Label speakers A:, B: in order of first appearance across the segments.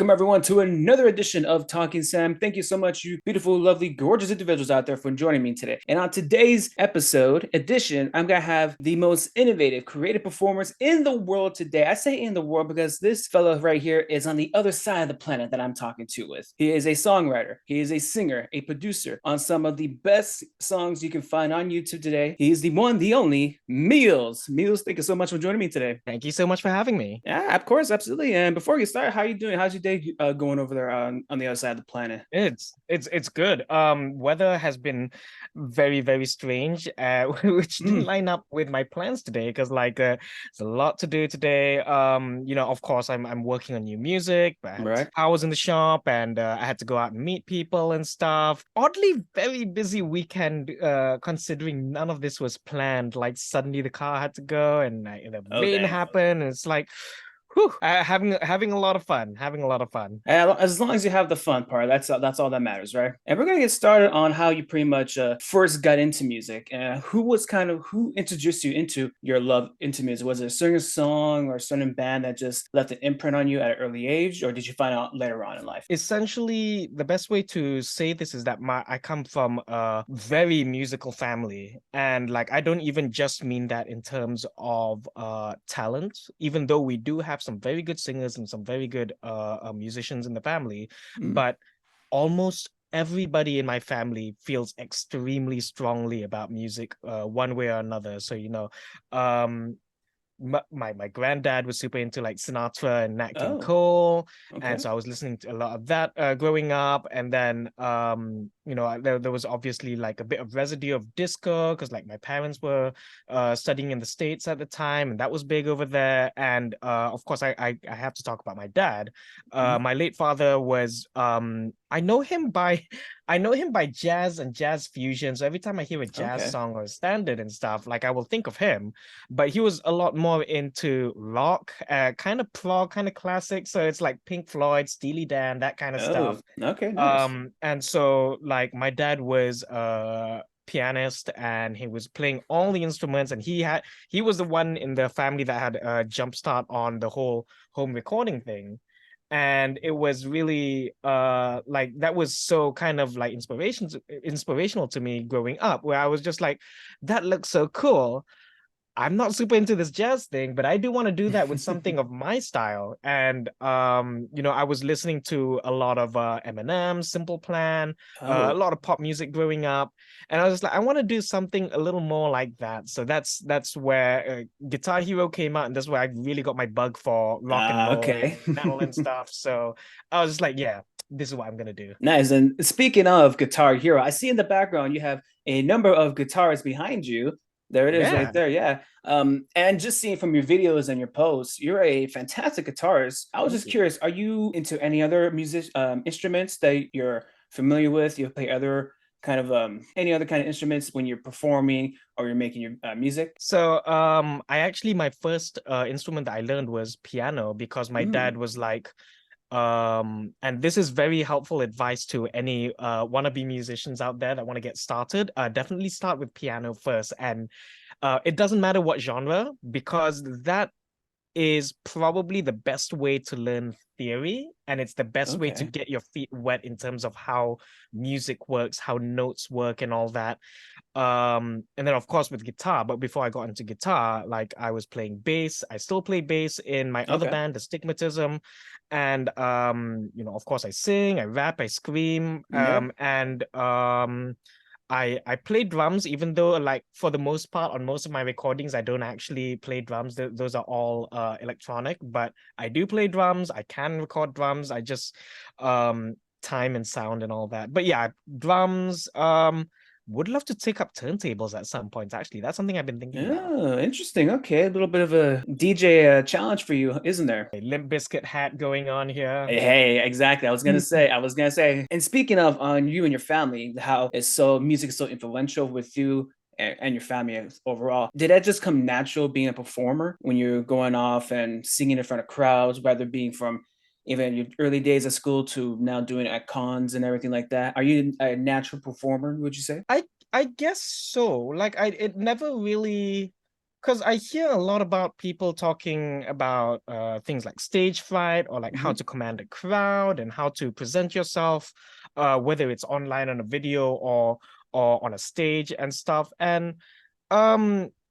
A: Welcome everyone to another edition of Talking Sam. Thank you so much, you beautiful, lovely, gorgeous individuals out there for joining me today. And on today's edition, I'm gonna have the most innovative, creative performers in the world today. I say in the world because this fellow right here is on the other side of the planet that I'm talking to with. He is a songwriter, he is a singer, a producer on some of the best songs you can find on YouTube today. He is the one, the only, Meelz. Meelz, thank you so much for joining me today.
B: Thank you so much for having me.
A: Yeah, of course, absolutely. And before we get started, how are you doing? How's your day going over there on the other side of the planet?
B: It's good. Weather has been very strange, which didn't
A: Mm,
B: line up with my plans today because there's a lot to do today. Of course I'm working on new music, but
A: right.
B: I was in the shop and I had to go out and meet people and stuff. Oddly, very busy weekend. Considering none of this was planned. Like suddenly the car had to go and the
A: Oh,
B: rain
A: dang.
B: happened. And it's like, whew, having a lot of fun. Having a lot of fun.
A: As long as you have the fun part, that's all that matters, right? And we're gonna get started on how you pretty much first got into music. Who introduced you into your love into music? Was it a certain song or a certain band that just left an imprint on you at an early age, or did you find out later on in life?
B: Essentially, the best way to say this is that I come from a very musical family, and like I don't even just mean that in terms of talent, even though we do have some very good singers and some very good musicians in the family,
A: Mm.
B: but almost everybody in my family feels extremely strongly about music one way or another. So um my granddad was super into like Sinatra and Nat King
A: Oh,
B: Cole, and
A: okay.
B: so I was listening to a lot of that growing up. And then there was obviously like a bit of residue of disco because like my parents were studying in the States at the time, and that was big over there. And of course, I have to talk about my dad.
A: Mm.
B: My late father was I know him by jazz and jazz fusion. So every time I hear a jazz
A: Okay.
B: song or a standard and stuff, like I will think of him, but he was a lot more into rock, kind of prog, kind of classic. So it's like Pink Floyd, Steely Dan, that kind of
A: Oh,
B: stuff.
A: okay, nice.
B: And so like my dad was a pianist and he was playing all the instruments, and he was the one in the family that had a jump start on the whole home recording thing. And it was really like that was so kind of like inspirational to me growing up, where I was just like, that looks so cool. I'm not super into this jazz thing, but I do want to do that with something of my style. And I was listening to a lot of Eminem, Simple Plan, a
A: Oh,
B: lot of pop music growing up, and I was just like, I want to do something a little more like that. So that's where Guitar Hero came out, and that's where I really got my bug for rock and roll
A: okay.
B: and metal and stuff. So I was just like, yeah, this is what I'm gonna do.
A: Nice. And speaking of Guitar Hero, I see in the background you have a number of guitars behind you. There it is right
B: Yeah.
A: there. Yeah. And just seeing from your videos and your posts, you're a fantastic guitarist. I was
B: Thank
A: just
B: you.
A: curious, are you into any other music instruments that you're familiar with? You play other kind of any other kind of instruments when you're performing or you're making your music?
B: So, I actually my first instrument that I learned was piano because my dad
A: Mm,
B: was like, and this is very helpful advice to any wannabe musicians out there that want to get started. Definitely start with piano first, and it doesn't matter what genre because that is probably the best way to learn theory, and it's the best way to
A: okay.
B: get your feet wet in terms of how music works, how notes work, and all that. And then of course with guitar, but before I got into guitar, like I was playing bass. I still play bass in my other
A: Okay.
B: band, the Stigmatism. And of course I sing, I rap, I scream,
A: Yeah.
B: and I play drums, even though like for the most part on most of my recordings I don't actually play drums. Those are all electronic, but I do play drums. I can record drums. I just time and sound and all that. But yeah, drums. Would love to take up turntables at some point, actually. That's something I've been thinking about.
A: Oh, interesting. Okay, a little bit of a DJ challenge for you, isn't there?
B: A Limp Bizkit hat going on here.
A: Hey, exactly. I was gonna say. And speaking of on you and your family, how it's so music is so influential with you and your family overall. Did that just come natural being a performer when you're going off and singing in front of crowds, whether being from even your early days at school to now doing it at cons and everything like that? Are you a natural performer, would you say?
B: I I guess so. Like it never really Because I hear a lot about people talking about things like stage fright or like how
A: Hmm.
B: to command a crowd and how to present yourself, whether it's online on a video or on a stage and stuff. And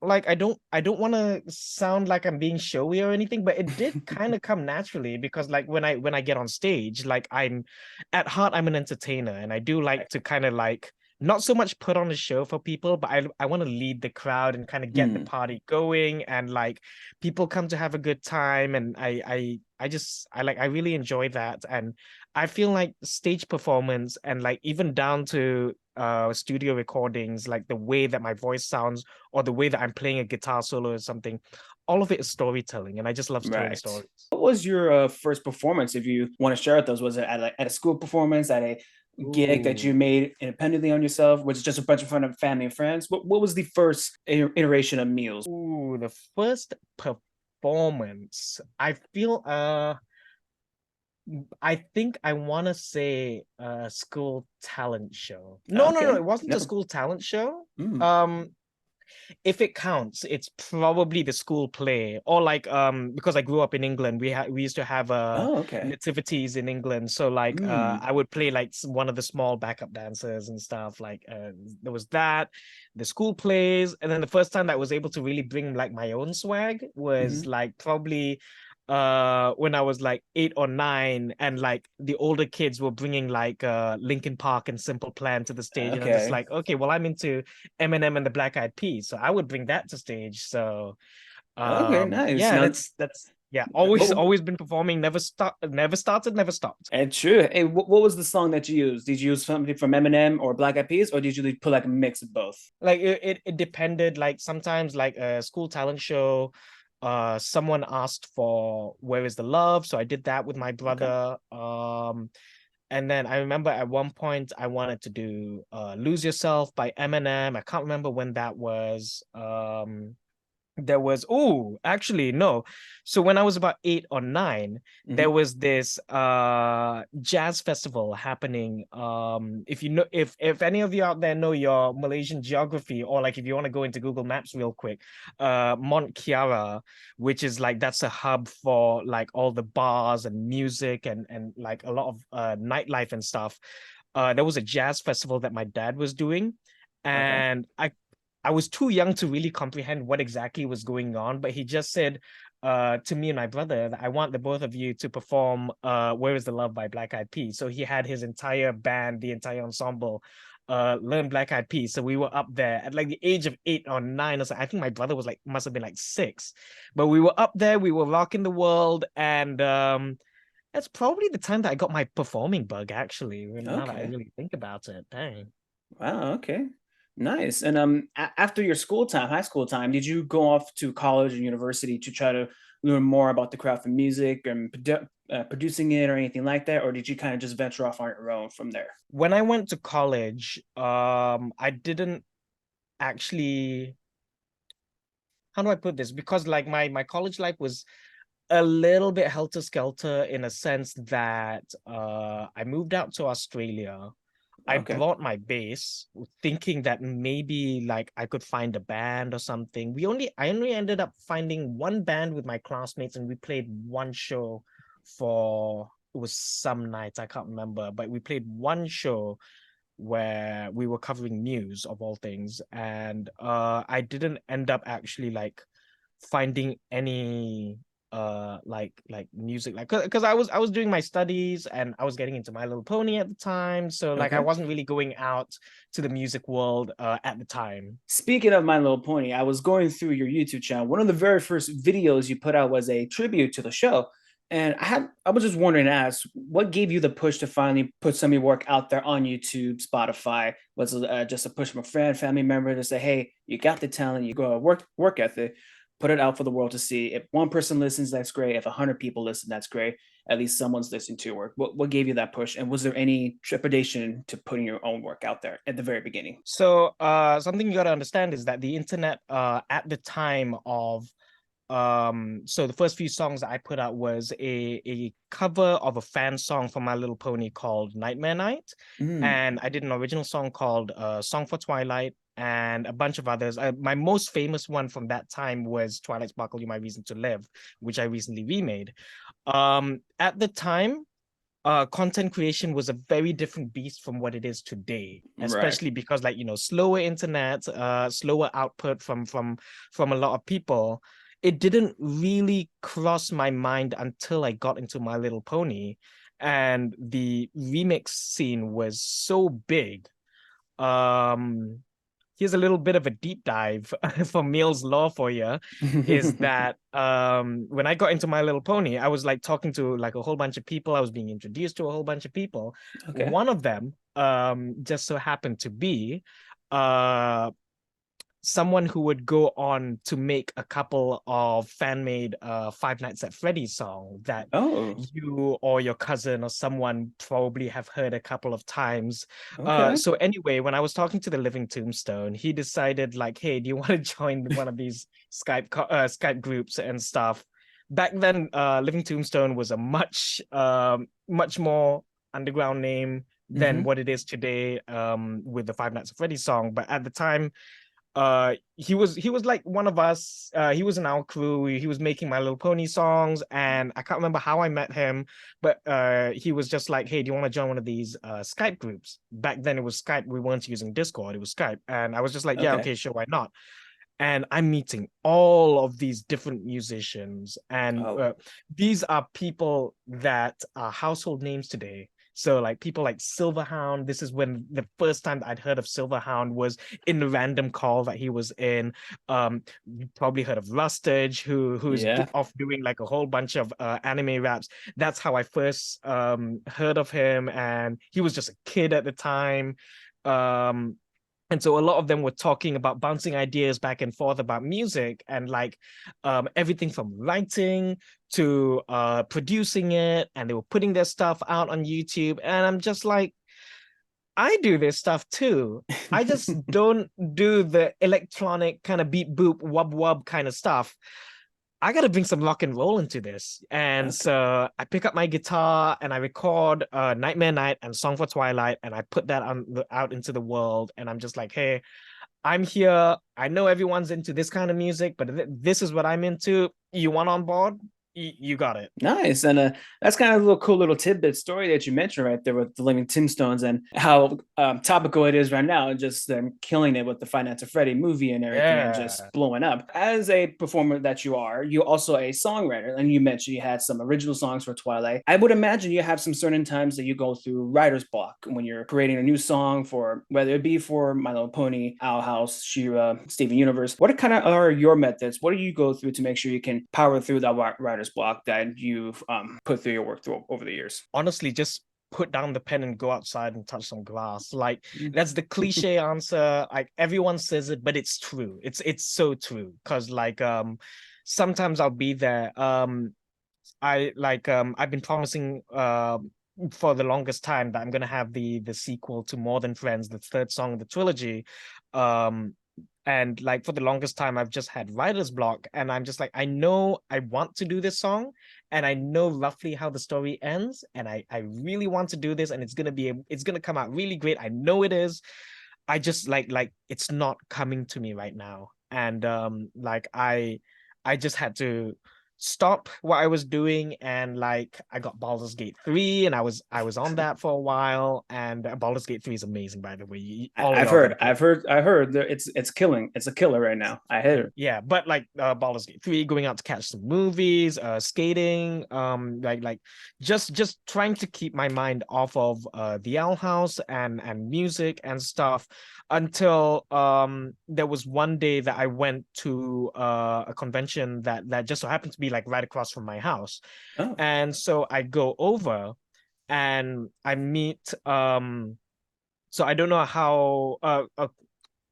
B: like I don't want to sound like I'm being showy or anything, but it did kind of come naturally because like when I get on stage, like I'm at heart I'm an entertainer and I do like to kind of like not so much put on a show for people, but I want to lead the crowd and kind of get the
A: Mm,
B: party going and like people come to have a good time and I really enjoy that and I feel like stage performance and like even down to studio recordings, like the way that my voice sounds or the way that I'm playing a guitar solo or something, all of it is storytelling and I just love telling
A: right.
B: stories.
A: What was your first performance, if you want to share with us? Was it at a school performance, at a gig that you
B: Ooh.
A: made independently on yourself? Was it just a bunch of fun of family and friends? What was the first iteration of Meelz?
B: Ooh, the first performance. I think I want to say a school talent show. No,
A: Okay.
B: it wasn't a
A: No.
B: school talent show.
A: Mm.
B: Um, if it counts, it's probably the school play or like because I grew up in England, we used to have
A: Oh, okay.
B: nativities in England. So like
A: Mm.
B: I would play like one of the small backup dancers and stuff. Like there was that, the school plays, and then the first time that I was able to really bring like my own swag was
A: Hmm.
B: like probably when I was like 8 or 9 and like the older kids were bringing like Linkin Park and Simple Plan to the stage and I'm just
A: Okay.
B: like okay well I'm into Eminem and the Black Eyed Peas so I would bring that to stage so
A: Okay, nice.
B: yeah
A: Now,
B: that's yeah always
A: what,
B: always been performing never started never stopped.
A: and true. Hey, what was the song that you used? Did you use something from Eminem or Black Eyed Peas, or did you put like a mix of both?
B: Like it depended like sometimes like a school talent show someone asked for Where Is the Love so I did that with my
A: Okay.
B: brother and then I remember at one point I wanted to do Lose Yourself by Eminem. I can't remember when that was. There was actually no, so when I was about 8 or 9 there
A: Hmm.
B: was this jazz festival happening. If you know, if any of you out there know your Malaysian geography or like if you want to go into Google Maps real quick, Mont Kiara, which is like that's a hub for like all the bars and music and like a lot of nightlife and stuff. There was a jazz festival that my dad was doing
A: Okay.
B: and I was too young to really comprehend what exactly was going on, but he just said to me and my brother that I want the both of you to perform Where Is the Love by Black Eyed Peas. So he had his entire band, the entire ensemble, learn Black Eyed Peas. So we were up there at like the age of 8 or 9 or so. I think my brother was like must have been like 6. But we were up there, we were rocking the world, and that's probably the time that I got my performing bug, actually, now that I
A: Okay.
B: really think about it. Dang.
A: Wow. Okay. Nice. And after your school time, high school time, did you go off to college and university to try to learn more about the craft of music and producing it or anything like that, or did you kind of just venture off on your own from there?
B: When I went to college, I didn't actually, how do I put this? Because like my college life was a little bit helter-skelter in a sense that I moved out to Australia. I
A: Okay.
B: brought my bass thinking that maybe like I could find a band or something. I only ended up finding one band with my classmates and we played one show for it was some nights I can't remember, but we played one show where we were covering news of all things and I didn't end up actually like finding any like music like because I was doing my studies and I was getting into My Little Pony at the time so like I
A: Okay.
B: wasn't really going out to the music world at the time.
A: Speaking of My Little Pony, I was going through your YouTube channel. One of the very first videos you put out was a tribute to the show. And I was just wondering to ask, what gave you the push to finally put some of your work out there on YouTube, Spotify? Was it just a push from a friend, family member to say, "Hey, you got the talent, you go work ethic, put it out for the world to see. If one person listens, that's great. If 100 people listen, that's great. At least someone's listening to your work." What gave you that push? And was there any trepidation to putting your own work out there at the very beginning?
B: So something you got to understand is that the internet at the time of So the first few songs that I put out was a cover of a fan song for My Little Pony called Nightmare Night.
A: Mm,
B: And I did an original song called Song for Twilight and a bunch of others. My most famous one from that time was Twilight Sparkle, You My Reason to Live, which I recently remade. At the time, content creation was a very different beast from what it is today,
A: right.
B: especially because, like, slower internet, slower output from a lot of people. It didn't really cross my mind until I got into My Little Pony, and the remix scene was so big. um Here's a little bit of a deep dive for Meelz law for you, is that when I got into My Little Pony, I was like talking to like a whole bunch of people. I was being introduced to a whole bunch of people.
A: Okay.
B: One of them just so happened to be uh someone who would go on to make a couple of fan-made Five Nights at Freddy's song that
A: Oh,
B: you or your cousin or someone probably have heard a couple of times.
A: okay.
B: So anyway, when I was talking to the Living Tombstone, he decided like, hey, do you want to join one of these Skype groups and stuff? Back then, Living Tombstone was a much more underground name than
A: Hmm.
B: what it is today, with the Five Nights at Freddy's song. But at the time, he was like one of us. He was in our crew. He was making My Little Pony songs, and I can't remember how I met him, but he was just like, hey, do you want to join one of these Skype groups? Back then it was Skype. We weren't using Discord, it was Skype. And I was just like, yeah,
A: Okay.
B: okay, sure, why not? And I'm meeting all of these different musicians, and
A: Oh,
B: these are people that are household names today. So like people like Silverhound. This is when the first time that I'd heard of Silverhound was in the random call that he was in. You probably heard of Rustage, who's
A: yeah.
B: off doing like a whole bunch of anime raps. That's how I first heard of him, and he was just a kid at the time. Um, and so a lot of them were talking about bouncing ideas back and forth about music, and like everything from writing to producing it, and they were putting their stuff out on YouTube. And I'm just like, I do this stuff too. I just don't do the electronic kind of beat boop wub wub kind of stuff. I got to bring some rock and roll into this. And
A: Okay.
B: so I pick up my guitar and I record Nightmare Night and Song for Twilight, and I put that out into the world. And I'm just like, hey, I'm here. I know everyone's into this kind of music, but this is what I'm into. You want on board? You got it.
A: Nice. And that's kind of a little cool little tidbit story that you mentioned right there with the Living Tombstones and how topical it is right now, just them killing it with the Five Nights at Freddy movie and everything and just
B: Yeah.
A: blowing up. As a performer that you are, you're also a songwriter. And you mentioned you had some original songs for Twilight. I would imagine you have some certain times that you go through writer's block when you're creating a new song for whether it be for My Little Pony, Owl House, She-Ra, Steven Universe. What kind of are your methods? What do you go through to make sure you can power through that writer's block that you've put through your work through over the years?
B: Honestly, just put down the pen and go outside and touch some grass. Like, that's the cliche answer. Like, everyone says it, but it's true. It's so true. Cause like sometimes I'll be there. I've been promising for the longest time that I'm gonna have the sequel to More Than Friends, the third song of the trilogy. Um and like for the longest time I've just had writer's block, and I'm just like, I know I want to do this song, and I know roughly how the story ends, and I really want to do this, and it's gonna come out really great. I know it is. I just like it's not coming to me right now. And like I just had to stop what I was doing, and like I got Baldur's Gate 3, and I was on that for a while. And Baldur's Gate 3 is amazing, by the way. All of
A: I've
B: y'all
A: heard,
B: gotta play.
A: I heard that it's killing. It's a killer right now. I heard.
B: Yeah, but like Baldur's Gate 3, going out to catch some movies, skating, like just trying to keep my mind off of the Owl House and music and stuff, until there was one day that I went to a convention that just so happened to be like right across from my house.
A: Oh,
B: And so I go over and I meet so I don't know how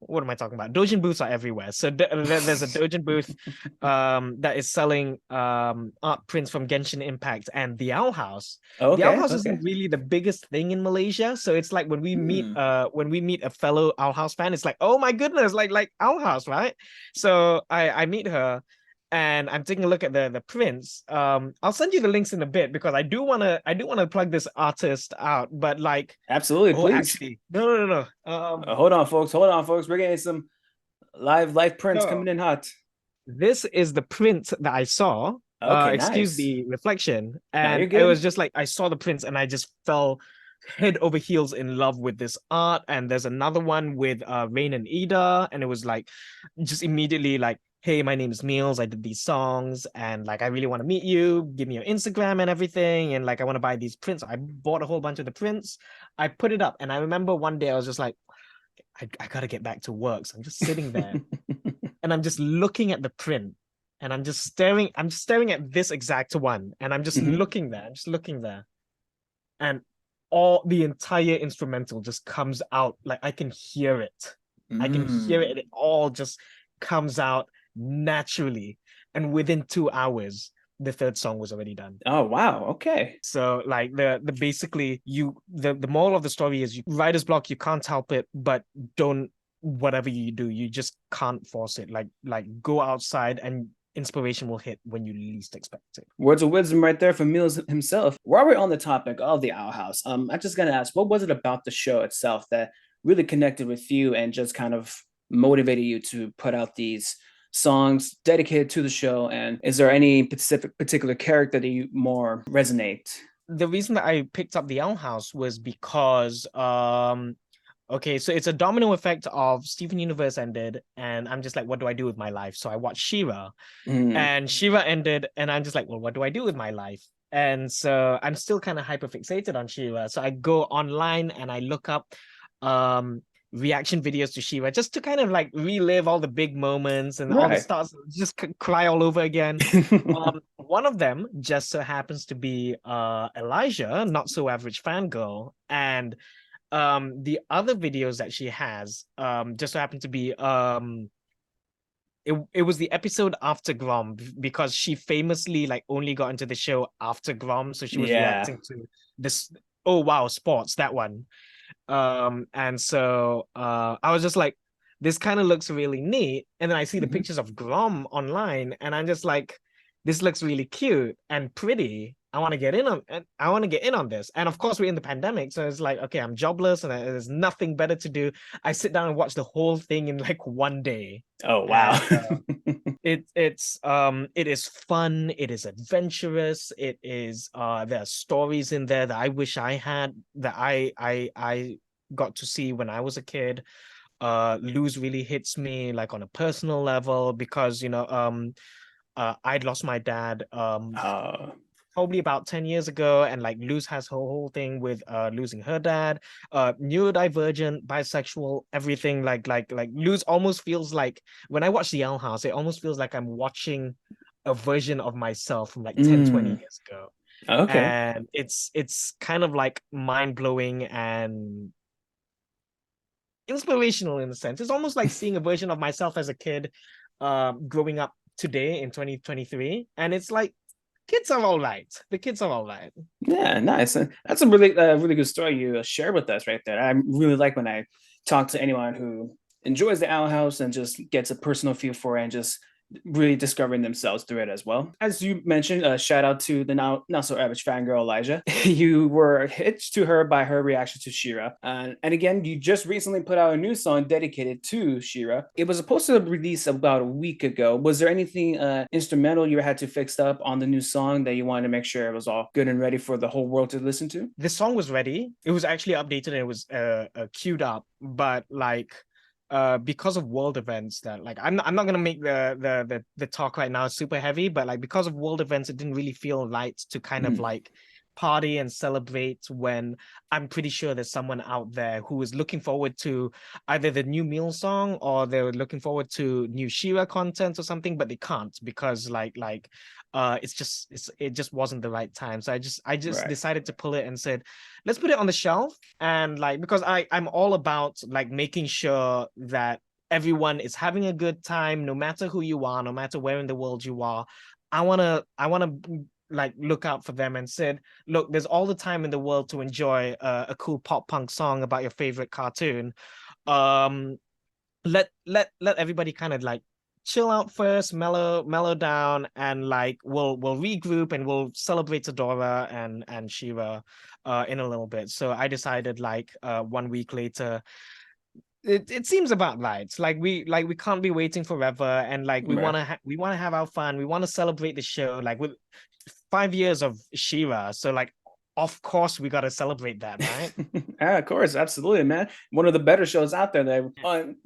B: what am I talking about? Dojin booths are everywhere. So there's a Dojin booth that is selling art prints from Genshin Impact and the Owl House. The Owl
A: okay,
B: House
A: okay.
B: isn't really the biggest thing in Malaysia. So it's like
A: Hmm.
B: when we meet a fellow Owl House fan, it's like, oh my goodness, like Owl House, right? So I meet her, and I'm taking a look at the prints. I'll send you the links in a bit because I do wanna plug this artist out, but like,
A: Absolutely,
B: oh,
A: please.
B: actually, no.
A: Hold on, folks. Hold on, folks. We're getting some live prints
B: No,
A: coming in hot.
B: this is the print that I saw.
A: Okay,
B: Excuse
A: nice.
B: the reflection,
A: Now you're
B: and it was
A: good.
B: just like I saw the prints and I just fell head over heels in love with this art. And there's another one with Rain and Ida, and it was like just immediately like, hey, my name is Meelz, I did these songs, and like I really want to meet you, give me your Instagram and everything, and like I want to buy these prints. I bought a whole bunch of the prints, I put it up, and I remember one day I was just like, I gotta get back to work. So I'm just sitting there and I'm just looking at the print, and I'm just staring at this exact one, and I'm just
A: Hmm.
B: looking there, I'm just looking there, and all the entire instrumental just comes out. Like I can hear it. I can hear it, and
A: Mm.
B: it all just comes out naturally. And within 2 hours, the third song was already done.
A: Oh wow. Okay.
B: So like the basically the moral of the story is, you writer's block, you can't help it, but don't, whatever you do, you just can't force it. Like go outside and inspiration will hit when you least expect it.
A: Words of wisdom right there from Meelz himself. While we're on the topic of the Owl House, I just gotta ask, what was it about the show itself that really connected with you and just kind of motivated you to put out these songs dedicated to the show? And is there any particular character that you more resonate?
B: The reason that I picked up the Owl House was because okay, so it's a domino effect of Steven Universe ended, and I'm just like, what do I do with my life? So I watched She-Ra,
A: Mm.
B: and She-Ra ended, and I'm just like, well, what do I do with my life? And so I'm still kind of hyper fixated on She-Ra. So I go online and I look up um reaction videos to She-Ra just to kind of like relive all the big moments and all the
A: Right.
B: stars, just cry all over again. One of them just so happens to be Elijah, not so average fangirl, and the other videos that she has just so happen to be it was the episode after Grom, because she famously like only got into the show after Grom, so she was
A: Yeah.
B: reacting to this. Oh wow, sports, that one. And so I was just like, this kind of looks really neat. And then I see the
A: Mhm.
B: pictures of Grom online, and I'm just like, this looks really cute and pretty. I want to get in on, and I want to get in on this. And of course, we're in the pandemic, so it's like, okay, I'm jobless and there's nothing better to do. I sit down and watch the whole thing in like one day.
A: Oh wow.
B: And it is fun, it is adventurous, it is there are stories in there that I wish I had, that I got to see when I was a kid. Lose really hits me like on a personal level because I'd lost my dad
A: uh,
B: probably about 10 years ago, and like Luz has her whole thing with losing her dad, neurodivergent, bisexual, everything. Like Luz almost feels like, when I watch the L House, it almost feels like I'm watching a version of myself from like 10, 20
A: mm,
B: years ago.
A: okay.
B: And it's kind of like mind-blowing and inspirational in a sense. It's almost like seeing a version of myself as a kid growing up today in 2023. And it's like, kids are all right. The kids are all right.
A: Yeah, nice. That's a really good story you shared with us right there. I really like when I talk to anyone who enjoys the Owl House and just gets a personal feel for it and just really discovering themselves through it as well. As you mentioned, shout out to the now not so average fangirl Elijah. You were hitched to her by her reaction to Shira, and again, you just recently put out a new song dedicated to Shira. It was supposed to release about a week ago. Was there anything instrumental you had to fix up on the new song that you wanted to make sure it was all good and ready for the whole world to listen to?
B: The song was ready. It was actually updated and it was queued up, but like because of world events, that like I'm not gonna make the talk right now super heavy, but like because of world events, it didn't really feel right to kind of
A: Mm,
B: like party and celebrate when I'm pretty sure there's someone out there who is looking forward to either the new Meal song, or they're looking forward to new Shira content or something, but they can't because it just wasn't the right time. So I just
A: right.
B: decided to pull it and said, let's put it on the shelf. And like, because I'm all about like making sure that everyone is having a good time, no matter who you are, no matter where in the world you are. I want to like look out for them and said, look, there's all the time in the world to enjoy a cool pop punk song about your favorite cartoon. um Let everybody kind of like chill out first, mellow down, and like we'll regroup and we'll celebrate Adora and Shira in a little bit. So I decided like 1 week later, it seems about right. Like we can't be waiting forever, and like
A: Right.
B: we want to have our fun. We want to celebrate the show. Like with 5 years of Shira, so like of course we got to celebrate that, right?
A: Yeah, of course, absolutely, man. One of the better shows out there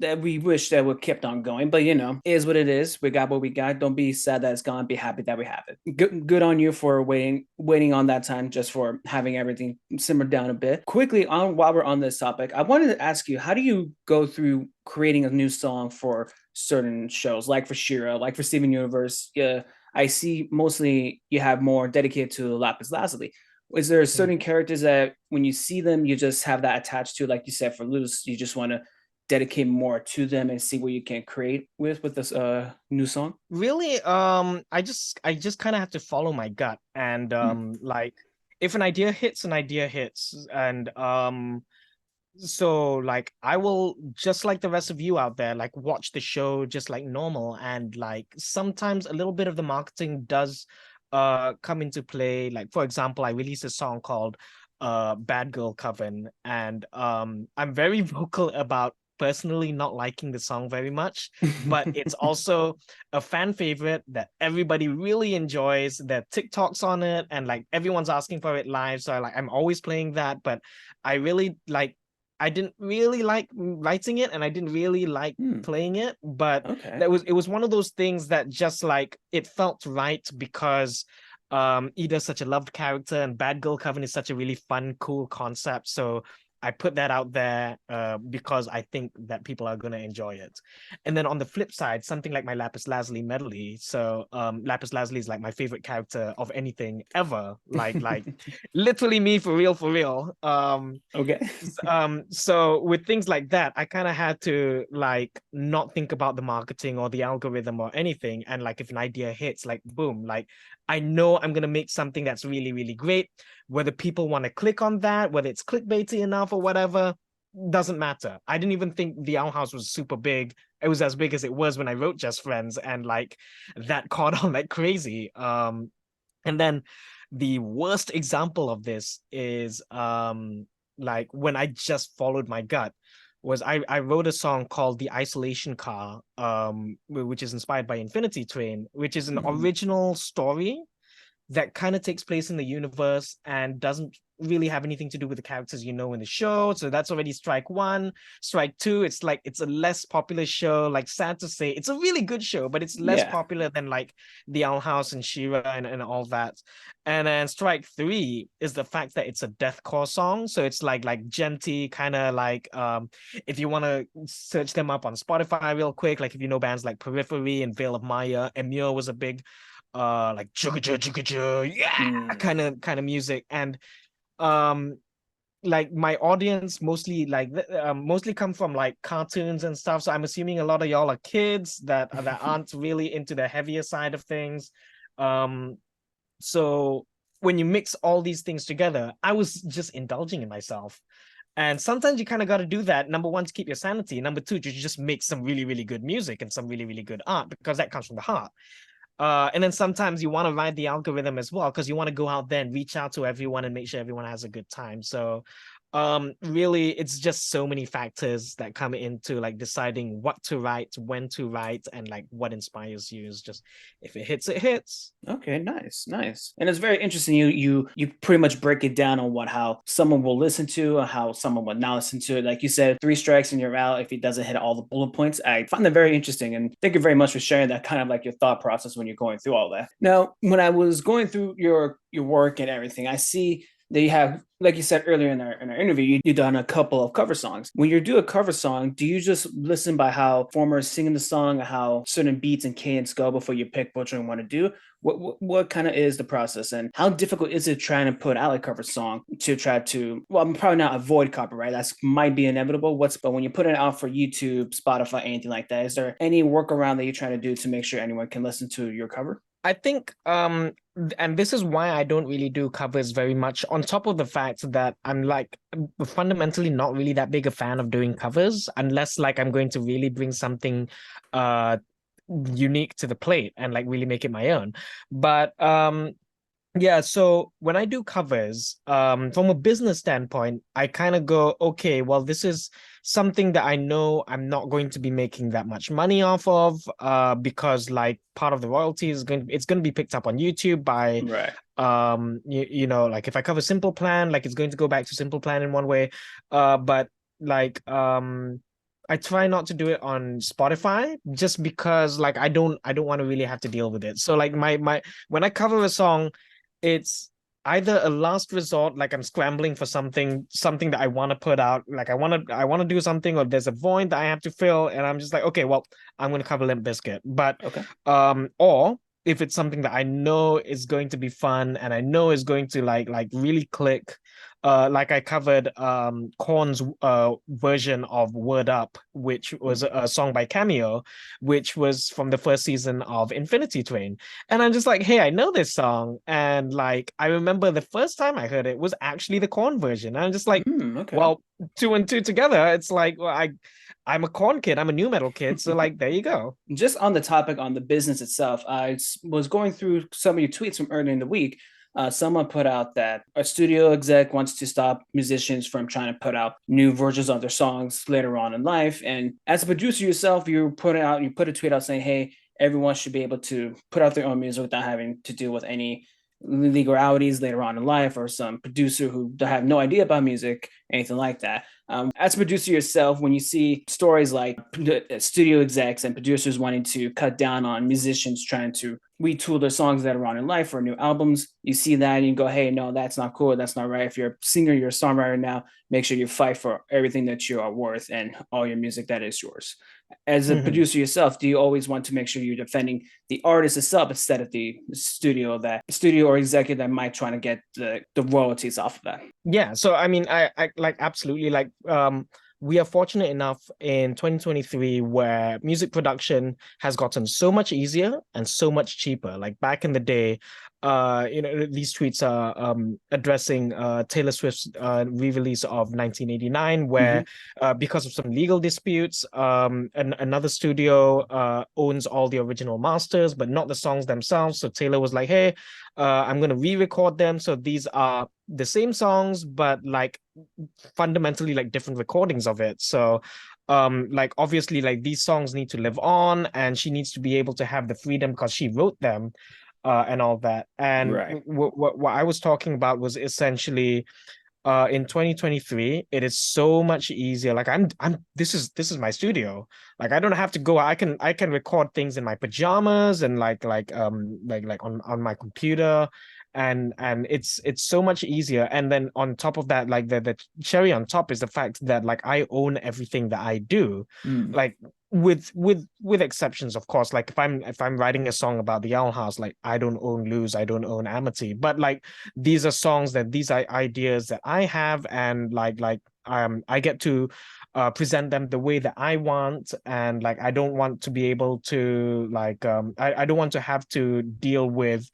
A: that we wish that would kept on going, but you know, is what it is. We got what we got. Don't be sad that it's gone. Be happy that we have it. Good on you for waiting on that time, just for having everything simmer down a bit. Quickly on while we're on this topic, I wanted to ask you, how do you go through creating a new song for certain shows, like for Shira, like for Steven Universe? Yeah, I see mostly you have more dedicated to Lapis Lazuli. Is there certain
B: Mhm.
A: characters that when you see them, you just have that attached to, like you said, for Loose, you just want to dedicate more to them and see what you can create with this new song?
B: Really, I just kind of have to follow my gut, and
A: Hmm.
B: like if an idea hits, and so like I will, just like the rest of you out there, like watch the show just like normal, and like sometimes a little bit of the marketing does come into play. Like for example, I released a song called Bad Girl Coven, and I'm very vocal about personally not liking the song very much, but it's also a fan favorite that everybody really enjoys. There are TikToks on it, and like everyone's asking for it live, so I'm always playing that. But I really like, I didn't really like writing it, and I didn't really like
A: Hmm.
B: playing it, but
A: Okay.
B: that was it was one of those things that just like it felt right, because Ida's such a loved character, and Bad Girl Coven is such a really fun, cool concept. So I put that out there because I think that people are gonna enjoy it. And then on the flip side, something like my Lapis Lazuli medley. So Lapis Lazuli is like my favorite character of anything ever. Like literally me for real, for real.
A: Okay.
B: So with things like that, I kind of had to like not think about the marketing or the algorithm or anything, and like if an idea hits, like boom, like I know I'm gonna make something that's really really great. Whether people want to click on that, whether it's clickbaity enough or whatever, doesn't matter. I didn't even think the Owl House was super big. It was as big as it was when I wrote Just Friends, and like that caught on like crazy. And then the worst example of this is like when I just followed my gut, was I wrote a song called The Isolation Car, which is inspired by Infinity Train, which is an
A: Hmm.
B: original story that kind of takes place in the universe and doesn't really have anything to do with the characters you know in the show. So that's already strike one. Strike two, it's like it's a less popular show. Like sad to say, it's a really good show, but it's less
A: Yeah.
B: popular than like The Owl House and Shira and all that. And then strike three is the fact that it's a deathcore song. So it's like genty, kind of like if you want to search them up on Spotify real quick, like if you know bands like Periphery and Veil of Maya, Emure was a big like yeah,
A: Hmm.
B: kind of music. And um like my audience mostly mostly come from like cartoons and stuff, so I'm assuming a lot of y'all are kids that aren't really into the heavier side of things. um so when you mix all these things together, I was just indulging in myself. And sometimes you kind of got to do that. Number one, to keep your sanity. Number two, to just make some really, really good music and some really, really good art, because that comes from the heart. And then sometimes you want to ride the algorithm as well, because you want to go out there and reach out to everyone and make sure everyone has a good time. So really it's just so many factors that come into like deciding what to write, when to write, and like what inspires you. Is just, if it hits, it hits.
A: Okay, nice, nice. And it's very interesting. You pretty much break it down on what how someone will listen to and how someone will not listen to it. Like you said, three strikes and you're out if he doesn't hit all the bullet points. I find that very interesting. And thank you very much for sharing that kind of like your thought process when you're going through all that. Now, when I was going through your work and everything, I see that you have, like you said earlier in our interview, you've done a couple of cover songs. When you do a cover song, do you just listen by how performers singing the song, how certain beats and cadence go before you pick what you want to do? What kind of is the process, and how difficult is it trying to put out a cover song to try to, well, I'm probably not avoid copyright, that's might be inevitable, what's, but when you put it out for YouTube, Spotify, anything like that, is there any workaround that you're trying to do to make sure anyone can listen to your cover?
B: I think and this is why I don't really do covers very much, on top of the fact that I'm like fundamentally not really that big a fan of doing covers, unless like I'm going to really bring something uh unique to the plate and like really make it my own. But yeah, so when I do covers, from a business standpoint, I kind of go, okay, well, this is something that I know I'm not going to be making that much money off of, because like part of the royalty is it's going to be picked up on YouTube by,
A: Right.
B: you know, like if I cover Simple Plan, like it's going to go back to Simple Plan in one way, but like I try not to do it on Spotify just because like I don't want to really have to deal with it. So like my when I cover a song, it's either a last resort, like I'm scrambling for something that I want to put out, like I want to do something, or there's a void that I have to fill, and I'm just like, okay, well, I'm gonna cover Limp Bizkit. But
A: Okay.
B: or if it's something that I know is going to be fun and I know is going to like really click, like I covered Korn's version of Word Up, which was a song by Cameo, which was from the first season of Infinity Train. And I'm just like, hey, I know this song. And like I remember the first time I heard it was actually the Korn version. And I'm just like,
A: Okay.
B: well, two and two together, it's like, well, I'm a Korn kid, I'm a new metal kid. So like there you go.
A: Just on the topic on the business itself, was going through some of your tweets from earlier in the week. Someone put out that a studio exec wants to stop musicians from trying to put out new versions of their songs later on in life. And as a producer yourself, you put a tweet out saying, "Hey, everyone should be able to put out their own music without having to deal with any legalities later on in life, or some producer who have no idea about music, anything like that." As a producer yourself, when you see stories like studio execs and producers wanting to cut down on musicians trying to retool their songs that are on in life for new albums, you see that and you go, hey, no, that's not cool. That's not right. If you're a singer, you're a songwriter now, make sure you fight for everything that you are worth and all your music that is yours. As a
B: Mhm.
A: producer yourself, do you always want to make sure you're defending the artist itself instead of the studio or executive that might try to get the royalties off of that?
B: Yeah, so I mean, I like absolutely like we are fortunate enough in 2023 where music production has gotten so much easier and so much cheaper. Like back in the day, you know, these tweets are addressing Taylor Swift's re-release of 1989,
A: Mm-hmm.
B: where because of some legal disputes, another studio owns all the original masters, but not the songs themselves. So Taylor was like, hey, I'm gonna re-record them. So these are the same songs, but like fundamentally like different recordings of it. So like obviously like these songs need to live on, and she needs to be able to have the freedom because she wrote them, and all that. And
A: Right.
B: what I was talking about was essentially in 2023 it is so much easier. Like I'm this is my studio. Like I don't have to go. I can record things in my pajamas and like on my computer, and it's so much easier. And then on top of that, like the cherry on top is the fact that like I own everything that I do.
A: Mm.
B: Like with exceptions, of course. Like if I'm writing a song about the Owl House, like I don't own Lose, I don't own Amity, but like these are songs that these are ideas that I have, and I get to present them the way that I want. And like I don't want to be able to I don't want to have to deal with,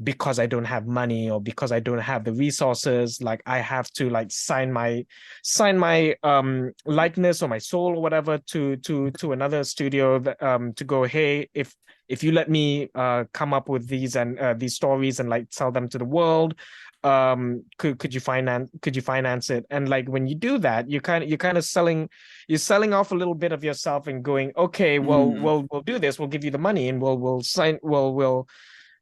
B: because I don't have money or because I don't have the resources, like I have to like sign my likeness or my soul or whatever to another studio that, to go, hey, if you let me come up with these and these stories and like tell them to the world, could you finance it? And like when you do that, you're kind of selling off a little bit of yourself and going, okay, well
A: Mm.
B: we'll do this, we'll give you the money, and we'll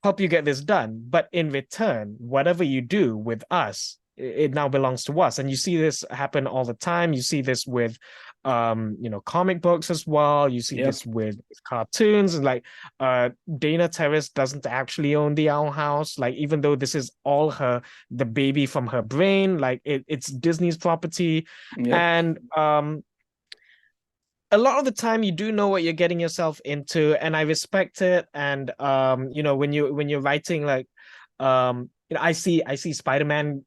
B: help you get this done. But in return, whatever you do with us, it now belongs to us. And you see this happen all the time. You see this with comic books as well. You see
A: Yep.
B: this with cartoons. And like Dana Terrace doesn't actually own the Owl House. Like even though this is all the baby from her brain, like it's Disney's property.
A: Yep.
B: And a lot of the time you do know what you're getting yourself into, and I respect it. And when you're writing, like I see Spider-Man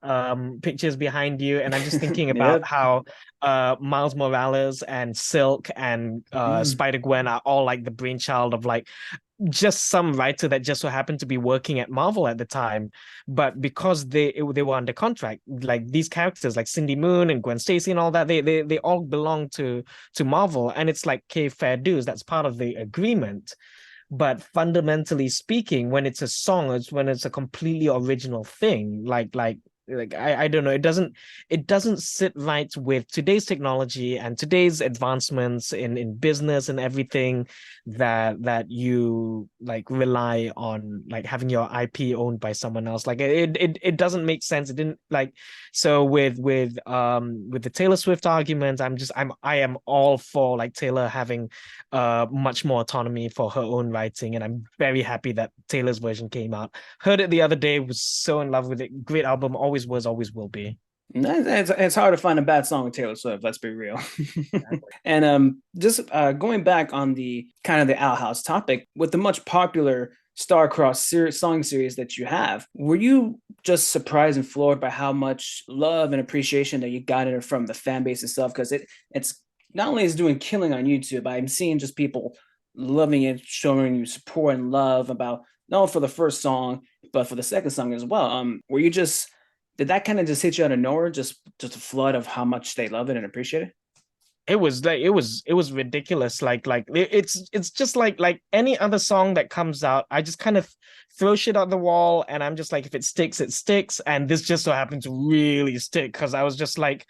B: pictures behind you, and I'm just thinking about
A: Yep.
B: how Miles Morales and Silk and
A: Mm.
B: Spider-Gwen are all like the brainchild of like just some writer that just so happened to be working at Marvel at the time. But because they were under contract, like these characters like Cindy Moon and Gwen Stacy and all that, they all belong to Marvel, and it's like, okay, fair dues, that's part of the agreement. But fundamentally speaking, when it's a song, it's when it's a completely original thing. I don't know, it doesn't sit right with today's technology and today's advancements in business and everything, that you like rely on like having your IP owned by someone else. Like it doesn't make sense. It didn't like so with the Taylor Swift argument, I am all for like Taylor having much more autonomy for her own writing, and I'm very happy that Taylor's version came out. Heard it the other day, was so in love with it. Great album, always was, always will be.
A: It's hard to find a bad song with Taylor Swift. Let's be real.
B: Exactly.
A: And just going back on the kind of the Owl House topic, with the much popular Star-Crossed song series that you have, were you just surprised and floored by how much love and appreciation that you got in it from the fan base itself? Because it's not only is doing killing on YouTube, I'm seeing just people loving it, showing you support and love about not only for the first song, but for the second song as well. Were you just did that kind of just hit you out of nowhere? Just a flood of how much they love it and appreciate it?
B: It was ridiculous. It's just like any other song that comes out, I just kind of throw shit at the wall, and I'm just like, if it sticks, it sticks. And this just so happened to really stick, because I was just like,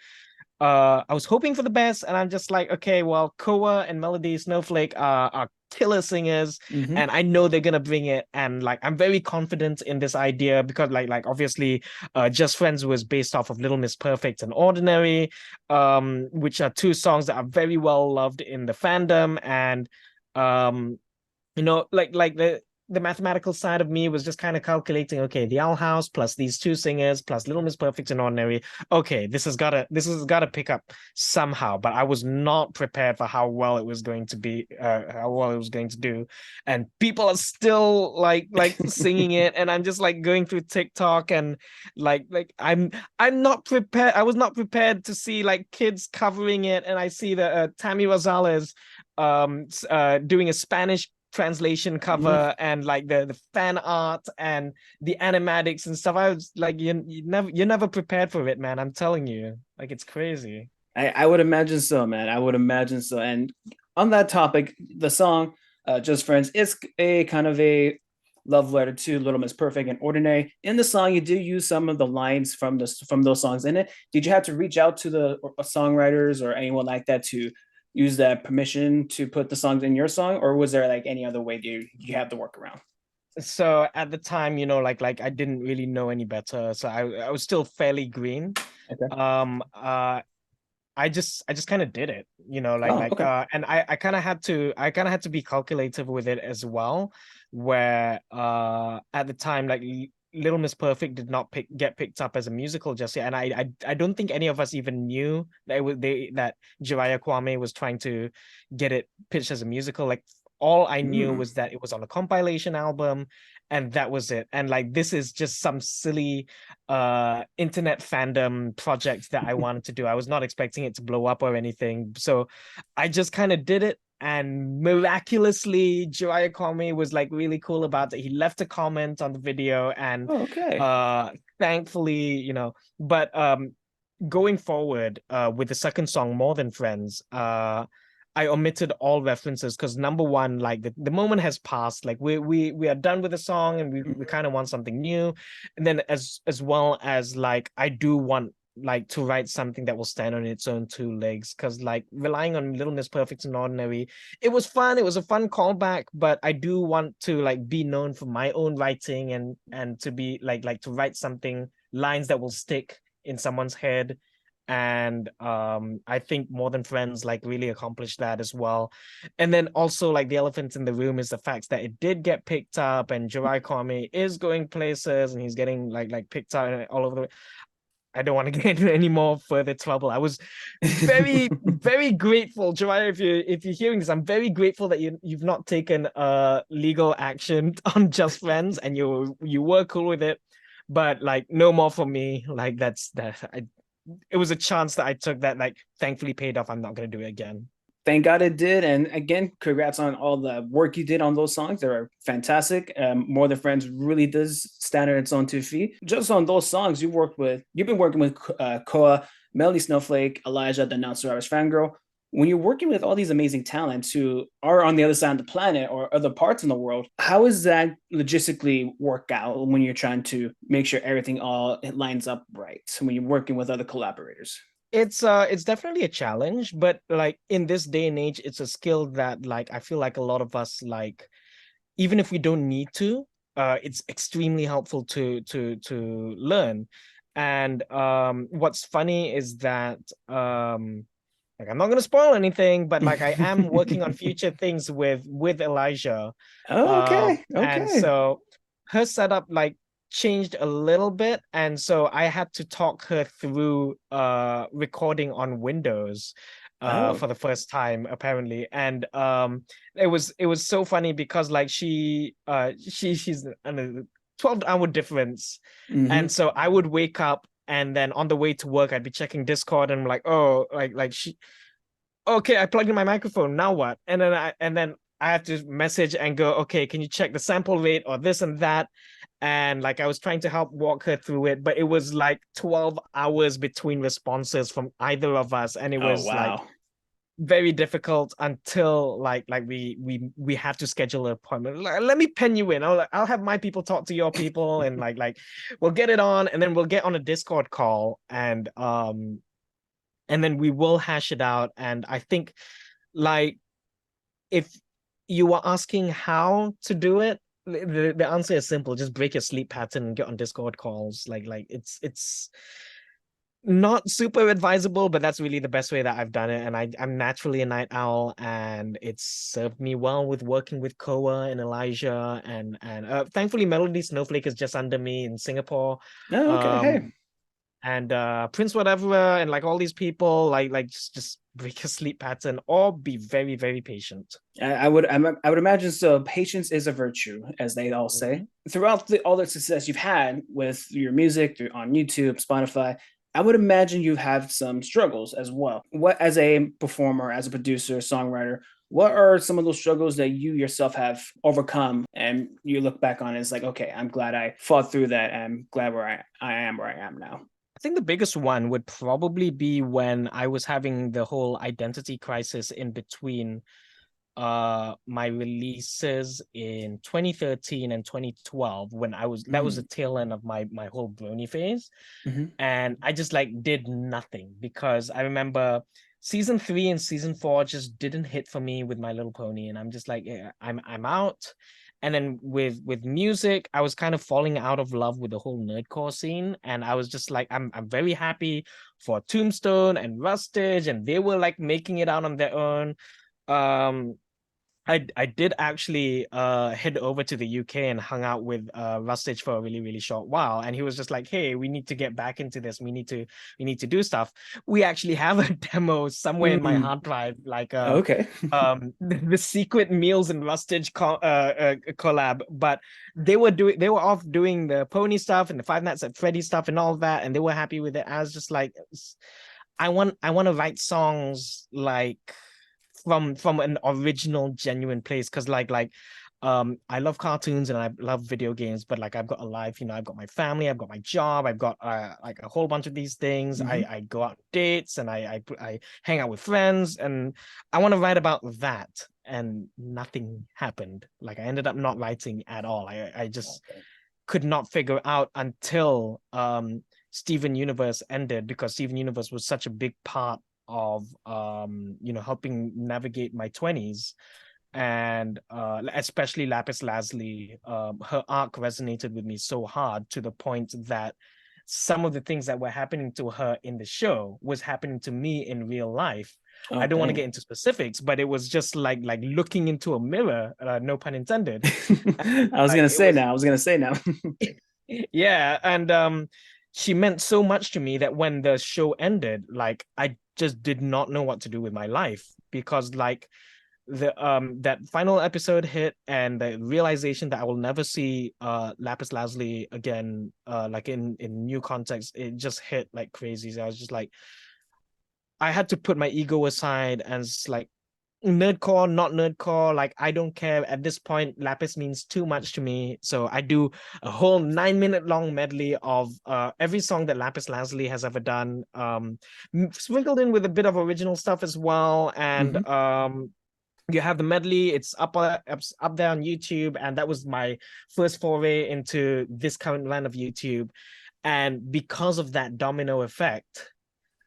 B: I was hoping for the best, and I'm just like, okay, well, Koa and Melody Snowflake are killer singers,
A: Mm-hmm.
B: and I know they're gonna bring it. And like, I'm very confident in this idea because like obviously, Just Friends was based off of Little Miss Perfect and Ordinary, which are two songs that are very well loved in the fandom. And um, like the mathematical side of me was just kind of calculating, okay, the Owl House plus these two singers plus Little Miss Perfect and Ordinary. Okay, this has gotta pick up somehow. But I was not prepared for how well it was going to be, how well it was going to do. And people are still like singing it, and I'm just like going through TikTok, and I'm not prepared. I was not prepared to see like kids covering it, and I see that Tammy Rosales doing a Spanish translation
A: Mm-hmm.
B: cover, and like the fan art and the animatics and stuff. I was like, you're never prepared for it, man. I'm telling you, like, it's crazy.
A: I would imagine so, man. I would imagine so. And on that topic, the song Just Friends is a kind of a love letter to Little Miss Perfect and Ordinary. In the song, you do use some of the lines from those songs in it. Did you have to reach out to the songwriters or anyone like that to use that permission to put the songs in your song, or was there like any other way you have to work around?
B: So at the time, like I didn't really know any better, so I was still fairly green.
A: Okay.
B: I just kind of did it,
A: Oh, okay.
B: and I kind of had to be calculative with it as well, where at the time, like, Little Miss Perfect did not get picked up as a musical just yet, and I don't think any of us even knew that that Jiraiya Kwame was trying to get it pitched as a musical. Like, all I knew
A: Mm.
B: was that it was on a compilation album, and that was it. And like, this is just some silly internet fandom project that I wanted to do. I was not expecting it to blow up or anything. So I just kind of did it. And miraculously, Jiraiya Kwame was like really cool about it. He left a comment on the video, and
A: Oh, okay.
B: thankfully, but going forward, with the second song, More Than Friends, I omitted all references because, number one, like, the moment has passed. Like, we are done with the song, and we
A: Mhm.
B: kind of want something new. And then, as well as, like, I do want, like, to write something that will stand on its own two legs, because like relying on Little Miss Perfect and Ordinary, it was fun. It was a fun callback, but I do want to like be known for my own writing, and to be like to write something, lines that will stick in someone's head. And I think More Than Friends like really accomplished that as well. And then also, like, the elephant in the room is the fact that it did get picked up, and Jirai Kwame is going places, and he's getting like picked up all over the. I don't want to get into any more further trouble. I was very, very grateful, Jirai, if you're hearing this. I'm very grateful that you've not taken legal action on Just Friends, and you were cool with it. But like, no more for me. Like, that's that. It was a chance that I took that, like, thankfully paid off. I'm not gonna do it again.
A: Thank God it did. And again, congrats on all the work you did on those songs. They were fantastic. More Than Friends really does stand on its own 2 feet. Just on those songs, you've been working with Koa, Melody Snowflake, Elijah, the Not So Irish Fangirl. When you're working with all these amazing talents who are on the other side of the planet or other parts in the world, how does that logistically work out when you're trying to make sure everything all it lines up right when you're working with other collaborators?
B: It's definitely a challenge, but like in this day and age, it's a skill that like I feel like a lot of us like, even if we don't need to, it's extremely helpful to learn. And what's funny is that like I'm not gonna spoil anything, but like I am working on future things with Elijah.
A: Okay,
B: And
A: okay.
B: so her setup like changed a little bit, and so I had to talk her through recording on Windows
A: Oh.
B: for the first time apparently. And it was so funny because like she's on a 12-hour difference, and
A: Mm-hmm.
B: so I would wake up and then on the way to work I'd be checking Discord and I'm like, oh, like she okay, I plugged in my microphone. Now what? And then I have to message and go, okay, can you check the sample rate or this and that? And like I was trying to help walk her through it, but it was like 12 hours between responses from either of us. And it
A: Oh
B: was like
A: wow.
B: very difficult until like we have to schedule an appointment. Let me pen you in. I'll have my people talk to your people and like we'll get it on, and then we'll get on a Discord call, and then we will hash it out. And I think like if you are asking how to do it, the answer is simple. Just break your sleep pattern and get on Discord calls. Like it's not super advisable, but that's really the best way that I've done it. And I'm naturally a night owl, and it's served me well with working with Koa and Elijah, and thankfully Melody Snowflake is just under me in Singapore.
A: Oh, okay. Hey.
B: Um and Prince whatever and like all these people like just break a sleep pattern or be very, very patient.
A: I would imagine so. Patience is a virtue, as they all say.
B: Mhm.
A: Throughout all the success you've had with your music on YouTube, Spotify, I would imagine you've had some struggles as well. What, as a performer, as a producer, songwriter, what are some of those struggles that you yourself have overcome, and you look back on it, it's like, okay, I'm glad I fought through that. And I'm glad I am where I am now.
B: I think the biggest one would probably be when I was having the whole identity crisis in between my releases in 2013 and 2012, when I was that was the
A: Mm.
B: tail end of my whole brony phase.
A: Hmm.
B: And I just like did nothing because I remember season 3 and season 4 just didn't hit for me with My Little Pony, and I'm just like, yeah, I'm out. And then with music, I was kind of falling out of love with the whole nerdcore scene, and I was just like, I'm very happy for Tombstone and Rustage, and they were like making it out on their own. Um, I did actually head over to the UK and hung out with Rustage for a really, really short while. And he was just like, hey, we need to get back into this. We need to do stuff. We actually have a demo somewhere in my
A: Mm.
B: hard drive, like
A: Okay.
B: the secret Meelz and Rustage collab. But they were off doing the pony stuff and the Five Nights at Freddy stuff and all that, and they were happy with it. I was just like, I want to write songs like from an original genuine place, because I love cartoons and I love video games, but like I've got a life, I've got my family, I've got my job, I've got like a whole bunch of these things. I
A: Hmm.
B: I go out on dates and I hang out with friends, and I want to write about that, and nothing happened. Like I ended up not writing at all. I just
A: Okay.
B: could not figure out until Steven Universe ended, because Steven Universe was such a big part of helping navigate my 20s. And especially Lapis Lazuli, her arc resonated with me so hard, to the point that some of the things that were happening to her in the show was happening to me in real life. I
A: Oh,
B: don't want to
A: dang.
B: get into specifics, but it was just like looking into a mirror, no pun intended.
A: I was
B: Like
A: gonna
B: it
A: say
B: was,
A: now. I was gonna say now.
B: yeah. And she meant so much to me that when the show ended, like I just did not know what to do with my life, because like the that final episode hit, and the realization that I will never see Lapis Lazuli again, like in new context, it just hit like crazy. So I was just like, I had to put my ego aside and like nerdcore, not nerdcore, like I don't care at this point. Lapis means too much to me, so I do a whole 9 minute long medley of every song that Lapis Lazuli has ever done, sprinkled in with a bit of original stuff as well. And
A: Hmm.
B: you have the medley. It's up there on YouTube, and that was my first foray into this current land of YouTube. And because of that domino effect,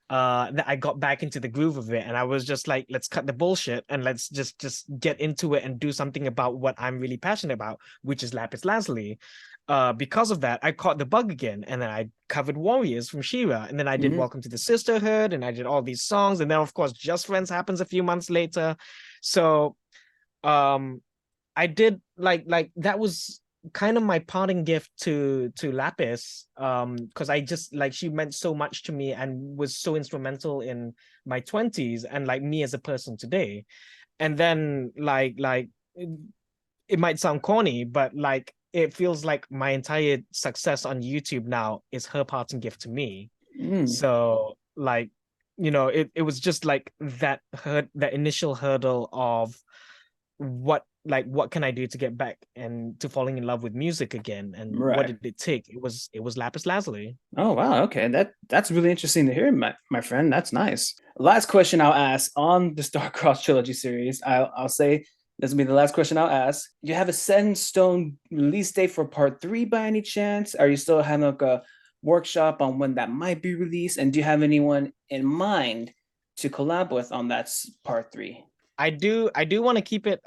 B: that I got back into the groove of it, and I was just like, let's cut the bullshit and let's just get into it and do something about what I'm really passionate about, which is Lapis Lazuli. Because of that, I caught the bug again, and then I covered Warriors from She-Ra, and then I did
A: Hmm.
B: Welcome to the Sisterhood, and I did all these songs, and then of course Just Friends happens a few months later. So um I did like that was kind of my parting gift to Lapis, because I just like she meant so much to me and was so instrumental in my 20s and like me as a person today. And then it might sound corny, but like it feels like my entire success on YouTube now is her parting gift to me.
A: Mm.
B: So like, it was just like that initial hurdle of what can I do to get back and to falling in love with music again, and what
A: Right.
B: did it take? It was Lapis Lazuli.
A: Oh wow, okay. That's really interesting to hear, my friend. That's nice. Last question I'll ask on the Star-Crossed trilogy series. I'll say this will be the last question I'll ask. Do you have a set in stone release date for part three by any chance? Are you still having like a workshop on when that might be released? And do you have anyone in mind to collab with on that part three?
B: I do want to keep it,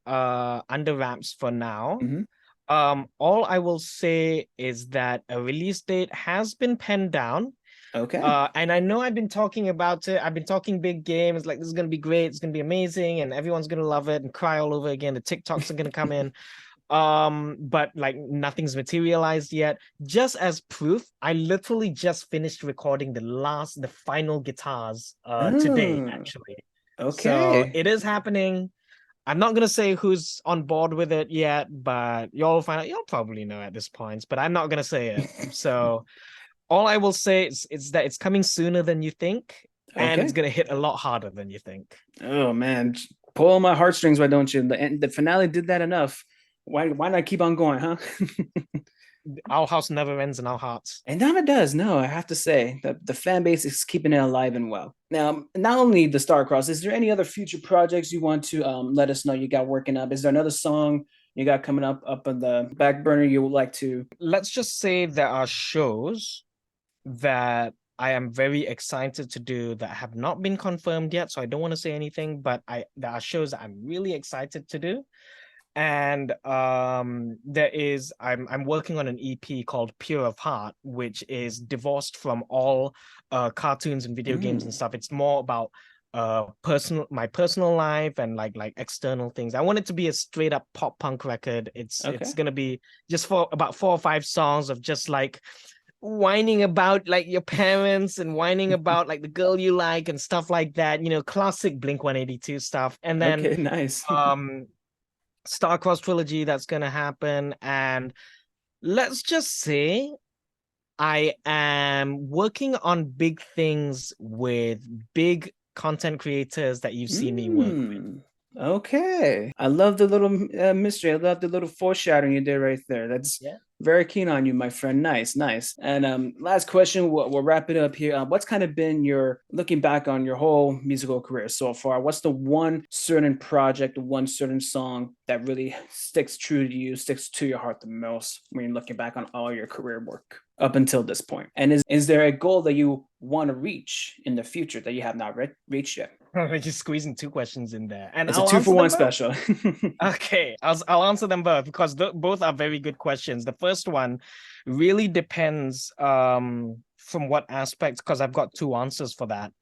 B: under wraps for now.
A: Hmm.
B: All I will say is that a release date has been penned down.
A: Okay.
B: And I know I've been talking about it. I've been talking big games, like this is gonna be great, it's gonna be amazing, and everyone's gonna love it and cry all over again. The TikToks are gonna come in. But like nothing's materialized yet. Just as proof, I literally just finished recording the final guitars today,
A: Oh,
B: actually. So
A: okay.
B: it is happening. I'm not gonna say who's on board with it yet, but you'll probably know at this point, but I'm not gonna say it. So all I will say is that it's coming sooner than you think, and it's
A: Okay.
B: gonna hit a lot harder than you think.
A: Oh man, pull on my heartstrings, why don't you? The finale did that enough. Why not keep on going, huh?
B: Our house never ends in our hearts.
A: And now it does. No, I have to say the fan base is keeping it alive and well. Now, not only the Starcross, is there any other future projects you want to let us know you got working up? Is there another song you got coming up on the back burner you would like to?
B: Let's just say there are shows that I am very excited to do that have not been confirmed yet, so I don't want to say anything, but I there are shows that I'm really excited to do. And I'm working on an EP called Pure of Heart, which is divorced from all cartoons and video games and
A: Mm,
B: stuff. It's more about my personal life and like external things. I want it to be a straight up pop punk record. It's
A: okay.
B: gonna be just for about 4 or 5 songs of just like whining about like your parents and whining about like the girl you like and stuff like that, classic Blink 182 stuff. And then
A: Okay, nice.
B: um Star-Crossed trilogy that's gonna happen. And let's just say I am working on big things with big content creators that you've seen me work with.
A: Mm, okay. I love the little mystery. I love the little foreshadowing you did right there. That's
B: Yeah.
A: very keen on you, my friend. Nice, nice. And last question, we'll wrap it up here. What's kind of been your looking back on your whole musical career so far? What's the one certain project, one certain song that really sticks true to you, sticks to your heart the most when you're looking back on all your career work up until this point? And is there a goal that you want to reach in the future that you have not reached yet?
B: I'm just squeezing two questions in there, and
A: It's a
B: I'll
A: two for
B: answer
A: one
B: them both.
A: special.
B: Okay, I'll answer them both because both are very good questions. The first one really depends from what aspect, because I've got two answers for that.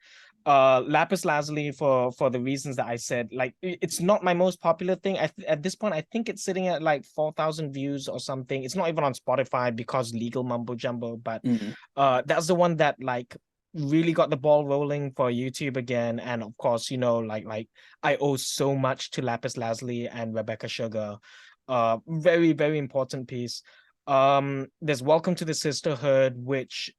B: Lapis Lazuli for the reasons that I said. Like it's not my most popular thing. At this point I think it's sitting at like 4,000 views or something. It's not even on Spotify because legal mumbo jumbo, but
A: Mm,
B: that's the one that like really got the ball rolling for YouTube again. And of course, like I owe so much to Lapis Lazuli and Rebecca Sugar. Very, very important piece. There's Welcome to the Sisterhood, which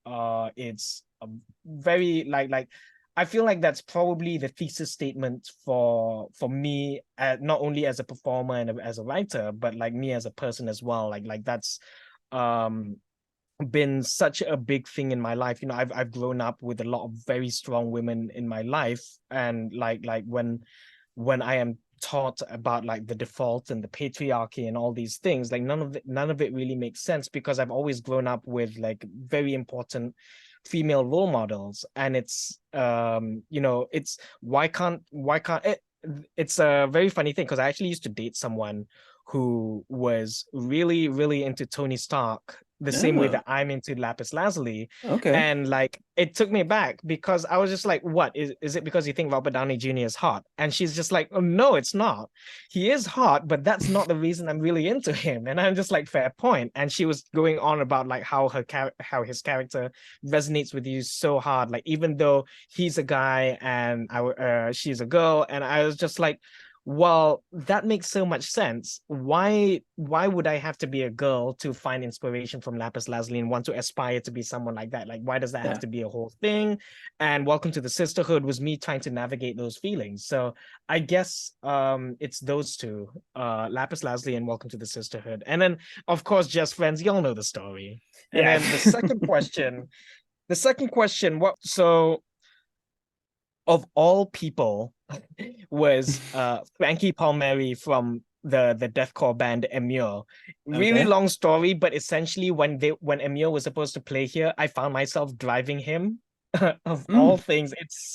B: it's a very like I feel like that's probably the thesis statement for me, not only as a performer and as a writer, but like me as a person as well. Like that's um been such a big thing in my life. I've grown up with a lot of very strong women in my life, and like when I am taught about like the default and the patriarchy and all these things, like none of it really makes sense, because I've always grown up with like very important female role models. And it's it's why can't it, it's a very funny thing, because I actually used to date someone who was really, really into Tony Stark, the same way
A: Oh,
B: that I'm into Lapis Lazuli.
A: okay.
B: And like it took me back, because I was just like, what is it because you think Robert Downey Jr. is hot? And she's just like, oh no, it's not. He is hot, but that's not the reason I'm really into him. And I'm just like, fair point. And she was going on about like how how his character resonates with you so hard, like even though he's a guy and she's a girl. And I was just like, well, that makes so much sense. Why would I have to be a girl to find inspiration from Lapis Lazuli and want to aspire to be someone like that? Like, why does that have
A: Yeah.
B: to be a whole thing? And Welcome to the Sisterhood was me trying to navigate those feelings. So I guess it's those two, Lapis Lazuli and Welcome to the Sisterhood. And then of course, Just Friends, y'all know the story. And
A: Yeah.
B: then the second question, what so of all people was Frankie Palmieri from the deathcore band Emure. Really
A: Okay.
B: long story, but essentially when Emure was supposed to play here, I found myself driving him. Of all
A: Mm.
B: things, it's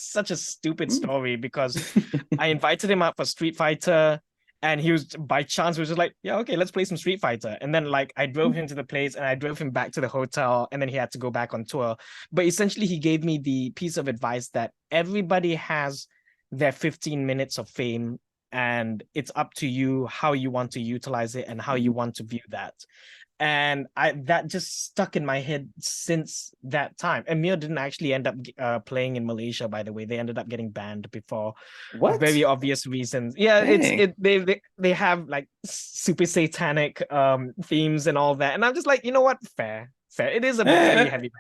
B: such a stupid
A: Mm.
B: story, because I invited him out for Street Fighter, and he was, by chance, was just like, yeah, okay, let's play some Street Fighter. And then like I drove him to the place and I drove him back to the hotel, and then he had to go back on tour. But essentially he gave me the piece of advice that everybody has their 15 minutes of fame, and it's up to you how you want to utilize it and how you want to view that. And that just stuck in my head since that time. Emir didn't actually end up playing in Malaysia, by the way. They ended up getting banned before
A: What?
B: very obvious reasons. Yeah,
A: Dang.
B: they have like super satanic themes and all that. And I'm just like, you know what? Fair. It is a bit very
A: Eh,
B: heavy.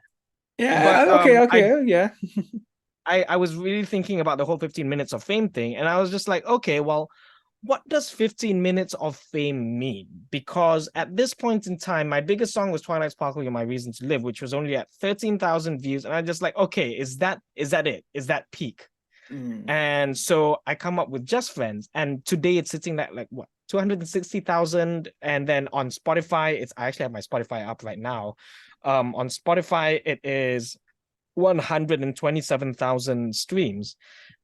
A: yeah.
B: But
A: Okay. Okay. Yeah.
B: I was really thinking about the whole 15 minutes of fame thing, and I was just like, okay, well, what does 15 minutes of fame mean? Because at this point in time, my biggest song was Twilight Sparkle, You're My Reason to Live, which was only at 13,000 views. And I just like, okay, is that it? Is that peak?
A: Mm.
B: And so I come up with Just Friends. And today it's sitting at like what, 260,000. And then on Spotify, I actually have my Spotify up right now. On Spotify, it is 127,000 streams.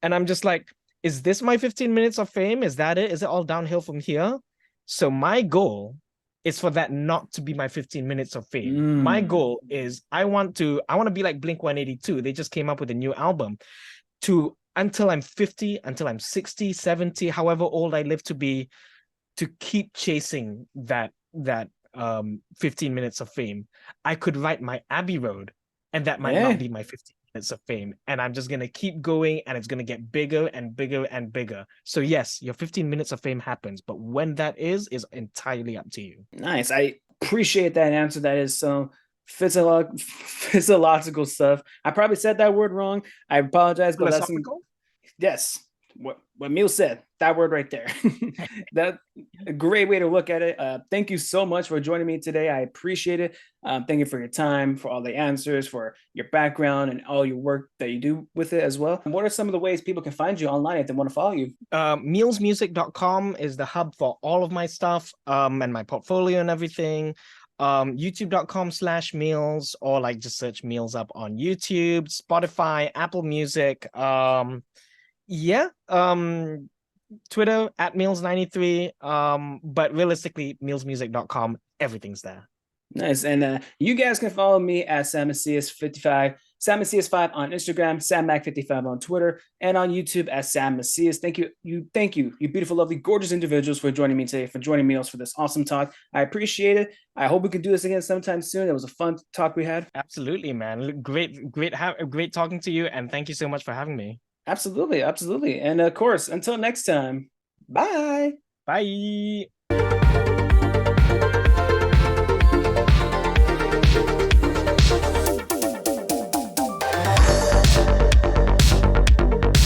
B: And I'm just like, is this my 15 minutes of fame? Is that it? Is it all downhill from here? So my goal is for that not to be my 15 minutes of fame. My
A: Mm.
B: goal is I want to be like Blink 182. They just came up with a new album. To until I'm 50, until I'm 60, 70, however old I live to be, to keep chasing that 15 minutes of fame. I could write my Abbey Road, and that might not
A: Yeah.
B: be my 15 minutes of fame. And I'm just gonna keep going, and it's gonna get bigger and bigger and bigger. So yes, your 15 minutes of fame happens, but when that is entirely up to you.
A: Nice. I appreciate that answer. That is some physiological stuff. I probably said that word wrong. I apologize, but that's some,
B: Philosophical?
A: yes, what Meelz said, that word right there. That a great way to look at it. Thank you so much for joining me today. I appreciate it. Thank you for your time, for all the answers, for your background, and all your work that you do with it as well. What are some of the ways people can find you online if they want to follow you?
B: Meelzmusic.com is the hub for all of my stuff, and my portfolio and everything. YouTube.com/Meelz, or like just search Meelz up on YouTube, Spotify, Apple Music. Yeah. Twitter at Meelz93. But realistically, meelzmusic.com, everything's there.
A: Nice. And you guys can follow me at SamMacias55, SamMacias5 on Instagram, SamMac55 on Twitter, and on YouTube at Sam Macias. Thank you, you beautiful, lovely, gorgeous individuals for joining me today, for joining me for this awesome talk. I appreciate it. I hope we can do this again sometime soon. It was a fun talk we had.
B: Absolutely, man. Great talking to you, and thank you so much for having me.
A: Absolutely. And of course, until next time, bye.
B: Bye.